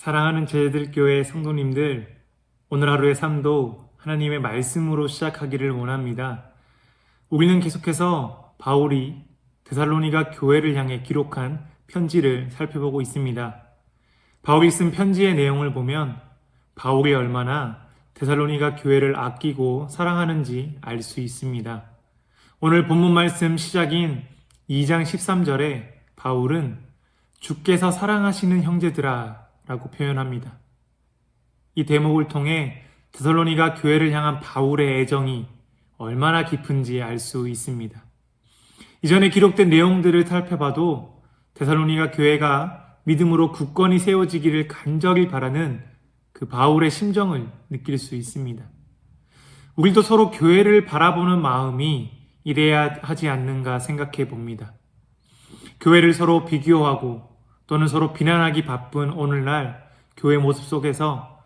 사랑하는 제자들교회 성도님들, 오늘 하루의 삶도 하나님의 말씀으로 시작하기를 원합니다. 우리는 계속해서 바울이 데살로니가 교회를 향해 기록한 편지를 살펴보고 있습니다. 바울이 쓴 편지의 내용을 보면 바울이 얼마나 데살로니가 교회를 아끼고 사랑하는지 알 수 있습니다. 오늘 본문 말씀 시작인 2장 13절에 바울은 주께서 사랑하시는 형제들아 라고 표현합니다. 이 대목을 통해 데살로니가 교회를 향한 바울의 애정이 얼마나 깊은지 알 수 있습니다. 이전에 기록된 내용들을 살펴봐도 데살로니가 교회가 믿음으로 굳건히 세워지기를 간절히 바라는 그 바울의 심정을 느낄 수 있습니다. 우리도 서로 교회를 바라보는 마음이 이래야 하지 않는가 생각해 봅니다. 교회를 서로 비교하고 또는 서로 비난하기 바쁜 오늘날 교회 모습 속에서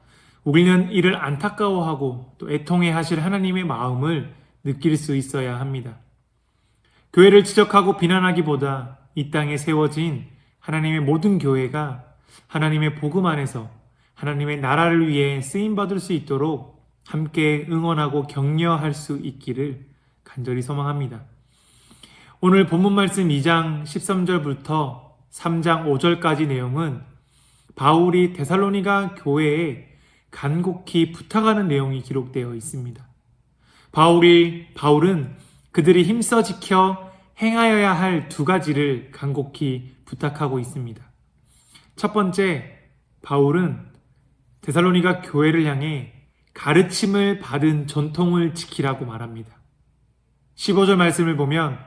우리는 이를 안타까워하고 또 애통해 하실 하나님의 마음을 느낄 수 있어야 합니다. 교회를 지적하고 비난하기보다 이 땅에 세워진 하나님의 모든 교회가 하나님의 복음 안에서 하나님의 나라를 위해 쓰임받을 수 있도록 함께 응원하고 격려할 수 있기를 간절히 소망합니다. 오늘 본문 말씀 2장 13절부터 3장 5절까지 내용은 바울이 데살로니가 교회에 간곡히 부탁하는 내용이 기록되어 있습니다. 바울은 그들이 힘써 지켜 행하여야 할 두 가지를 간곡히 부탁하고 있습니다. 첫 번째, 바울은 데살로니가 교회를 향해 가르침을 받은 전통을 지키라고 말합니다. 15절 말씀을 보면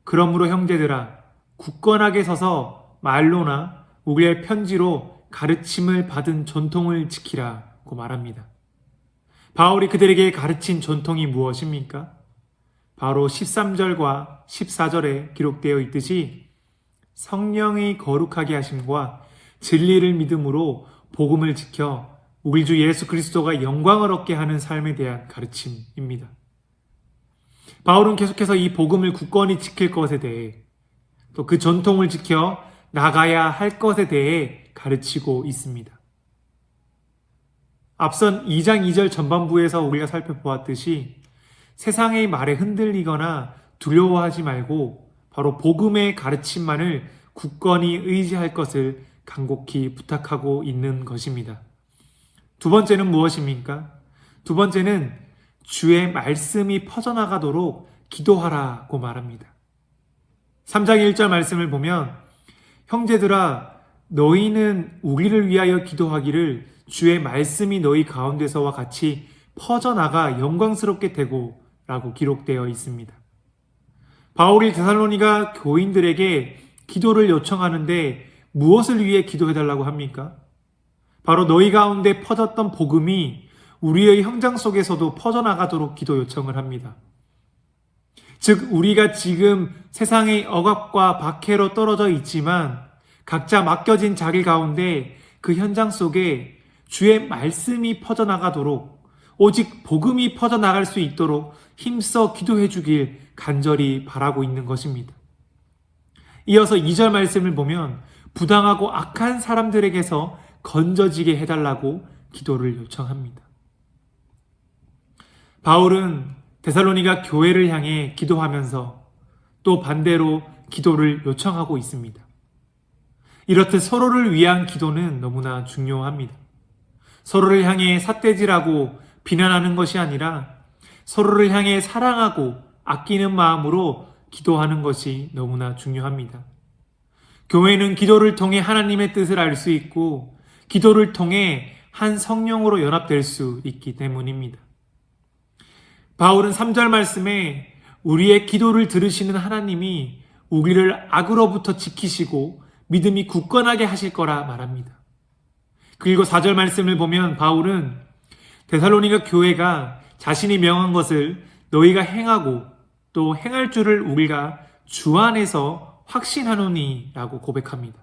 그러므로 형제들아 굳건하게 서서 말로나 우리의 편지로 가르침을 받은 전통을 지키라고 말합니다. 바울이 그들에게 가르친 전통이 무엇입니까? 바로 13절과 14절에 기록되어 있듯이 성령의 거룩하게 하심과 진리를 믿음으로 복음을 지켜 우리 주 예수 그리스도가 영광을 얻게 하는 삶에 대한 가르침입니다. 바울은 계속해서 이 복음을 굳건히 지킬 것에 대해 또 그 전통을 지켜 나가야 할 것에 대해 가르치고 있습니다. 앞선 2장 2절 전반부에서 우리가 살펴보았듯이 세상의 말에 흔들리거나 두려워하지 말고 바로 복음의 가르침만을 굳건히 의지할 것을 간곡히 부탁하고 있는 것입니다. 두 번째는 무엇입니까? 두 번째는 주의 말씀이 퍼져나가도록 기도하라고 말합니다. 3장 1절 말씀을 보면 형제들아 너희는 우리를 위하여 기도하기를 주의 말씀이 너희 가운데서와 같이 퍼져나가 영광스럽게 되고 라고 기록되어 있습니다. 바울이 데살로니가 교인들에게 기도를 요청하는데 무엇을 위해 기도해달라고 합니까? 바로 너희 가운데 퍼졌던 복음이 우리의 현장 속에서도 퍼져나가도록 기도 요청을 합니다. 즉 우리가 지금 세상의 억압과 박해로 떨어져 있지만 각자 맡겨진 자리 가운데 그 현장 속에 주의 말씀이 퍼져나가도록 오직 복음이 퍼져나갈 수 있도록 힘써 기도해 주길 간절히 바라고 있는 것입니다. 이어서 2절 말씀을 보면 부당하고 악한 사람들에게서 건져지게 해달라고 기도를 요청합니다. 바울은 데살로니가 교회를 향해 기도하면서 또 반대로 기도를 요청하고 있습니다. 이렇듯 서로를 위한 기도는 너무나 중요합니다. 서로를 향해 삿대질하고 비난하는 것이 아니라 서로를 향해 사랑하고 아끼는 마음으로 기도하는 것이 너무나 중요합니다. 교회는 기도를 통해 하나님의 뜻을 알 수 있고 기도를 통해 한 성령으로 연합될 수 있기 때문입니다. 바울은 3절 말씀에 우리의 기도를 들으시는 하나님이 우리를 악으로부터 지키시고 믿음이 굳건하게 하실 거라 말합니다. 그리고 4절 말씀을 보면 바울은 데살로니가 교회가 자신이 명한 것을 너희가 행하고 또 행할 줄을 우리가 주 안에서 확신하노니 라고 고백합니다.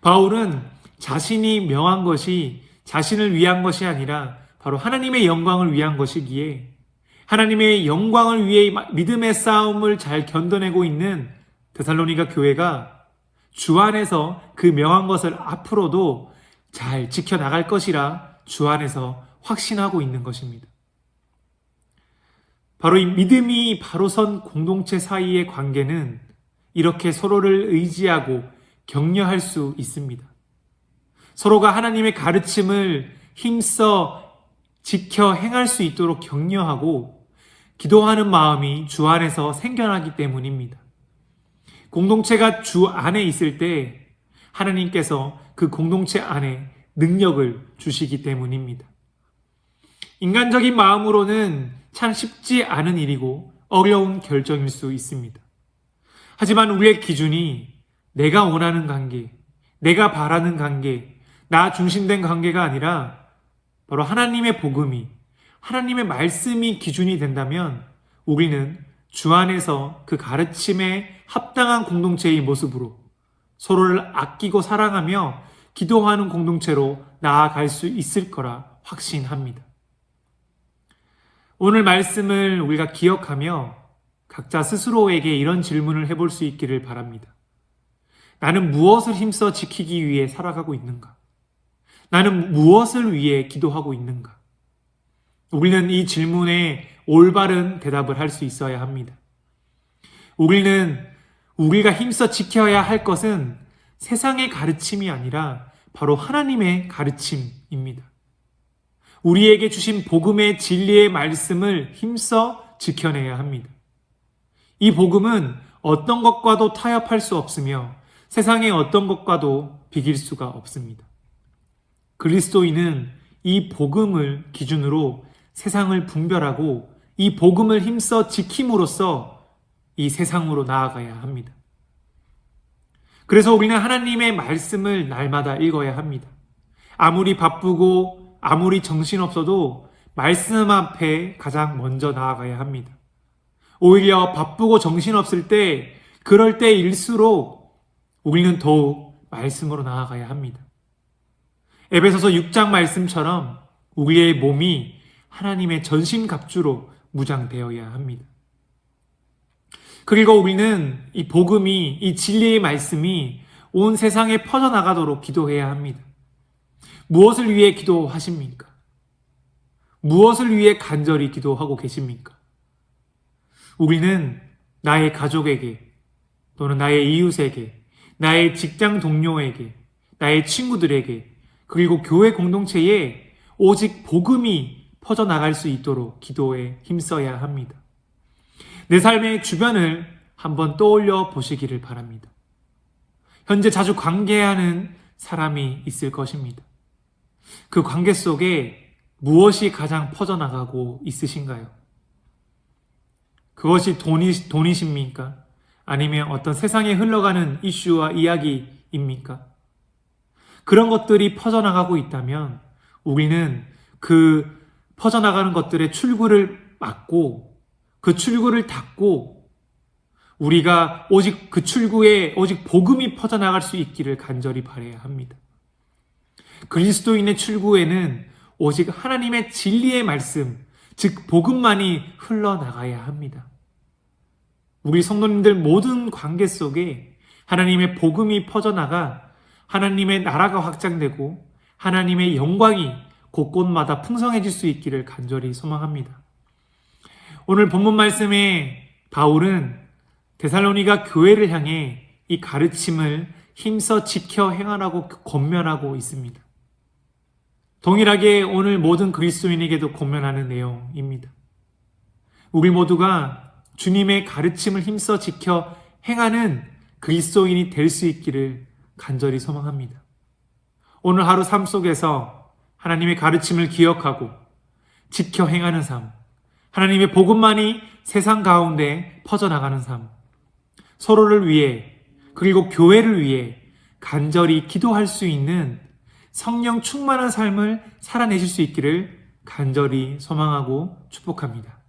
바울은 자신이 명한 것이 자신을 위한 것이 아니라 바로 하나님의 영광을 위한 것이기에 하나님의 영광을 위해 믿음의 싸움을 잘 견뎌내고 있는 데살로니가 교회가 주 안에서 그 명한 것을 앞으로도 잘 지켜나갈 것이라 주 안에서 확신하고 있는 것입니다. 바로 이 믿음이 바로 선 공동체 사이의 관계는 이렇게 서로를 의지하고 격려할 수 있습니다. 서로가 하나님의 가르침을 힘써 지켜 행할 수 있도록 격려하고 기도하는 마음이 주 안에서 생겨나기 때문입니다. 공동체가 주 안에 있을 때 하나님께서 그 공동체 안에 능력을 주시기 때문입니다. 인간적인 마음으로는 참 쉽지 않은 일이고 어려운 결정일 수 있습니다. 하지만 우리의 기준이 내가 원하는 관계, 내가 바라는 관계, 나 중심된 관계가 아니라 바로 하나님의 복음이, 하나님의 말씀이 기준이 된다면 우리는 주 안에서 그 가르침에 합당한 공동체의 모습으로 서로를 아끼고 사랑하며 기도하는 공동체로 나아갈 수 있을 거라 확신합니다. 오늘 말씀을 우리가 기억하며 각자 스스로에게 이런 질문을 해볼 수 있기를 바랍니다. 나는 무엇을 힘써 지키기 위해 살아가고 있는가? 나는 무엇을 위해 기도하고 있는가? 우리는 이 질문에 올바른 대답을 할 수 있어야 합니다. 우리가 힘써 지켜야 할 것은 세상의 가르침이 아니라 바로 하나님의 가르침입니다. 우리에게 주신 복음의 진리의 말씀을 힘써 지켜내야 합니다. 이 복음은 어떤 것과도 타협할 수 없으며 세상의 어떤 것과도 비길 수가 없습니다. 그리스도인은 이 복음을 기준으로 세상을 분별하고 이 복음을 힘써 지킴으로써 이 세상으로 나아가야 합니다. 그래서 우리는 하나님의 말씀을 날마다 읽어야 합니다. 아무리 바쁘고 아무리 정신없어도 말씀 앞에 가장 먼저 나아가야 합니다. 오히려 바쁘고 정신없을 때, 그럴 때일수록 우리는 더욱 말씀으로 나아가야 합니다. 에베소서 6장 말씀처럼 우리의 몸이 하나님의 전신갑주로 무장되어야 합니다. 그리고 우리는 이 복음이, 이 진리의 말씀이 온 세상에 퍼져나가도록 기도해야 합니다. 무엇을 위해 기도하십니까? 무엇을 위해 간절히 기도하고 계십니까? 우리는 나의 가족에게 또는 나의 이웃에게, 나의 직장 동료에게, 나의 친구들에게, 그리고 교회 공동체에 오직 복음이 퍼져나갈 수 있도록 기도에 힘써야 합니다. 내 삶의 주변을 한번 떠올려 보시기를 바랍니다. 현재 자주 관계하는 사람이 있을 것입니다. 그 관계 속에 무엇이 가장 퍼져나가고 있으신가요? 그것이 돈이십니까? 아니면 어떤 세상에 흘러가는 이슈와 이야기입니까? 그런 것들이 퍼져나가고 있다면 우리는 그 퍼져나가는 것들의 출구를 막고 그 출구를 닫고 우리가 오직 그 출구에 오직 복음이 퍼져나갈 수 있기를 간절히 바라야 합니다. 그리스도인의 출구에는 오직 하나님의 진리의 말씀, 즉 복음만이 흘러나가야 합니다. 우리 성도님들 모든 관계 속에 하나님의 복음이 퍼져나가 하나님의 나라가 확장되고 하나님의 영광이 곳곳마다 풍성해질 수 있기를 간절히 소망합니다. 오늘 본문 말씀에 바울은 데살로니가 교회를 향해 이 가르침을 힘써 지켜 행하라고 권면하고 있습니다. 동일하게 오늘 모든 그리스도인에게도 권면하는 내용입니다. 우리 모두가 주님의 가르침을 힘써 지켜 행하는 그리스도인이 될 수 있기를 간절히 소망합니다. 오늘 하루 삶 속에서 하나님의 가르침을 기억하고 지켜 행하는 삶, 하나님의 복음만이 세상 가운데 퍼져나가는 삶, 서로를 위해 그리고 교회를 위해 간절히 기도할 수 있는 성령 충만한 삶을 살아내실 수 있기를 간절히 소망하고 축복합니다.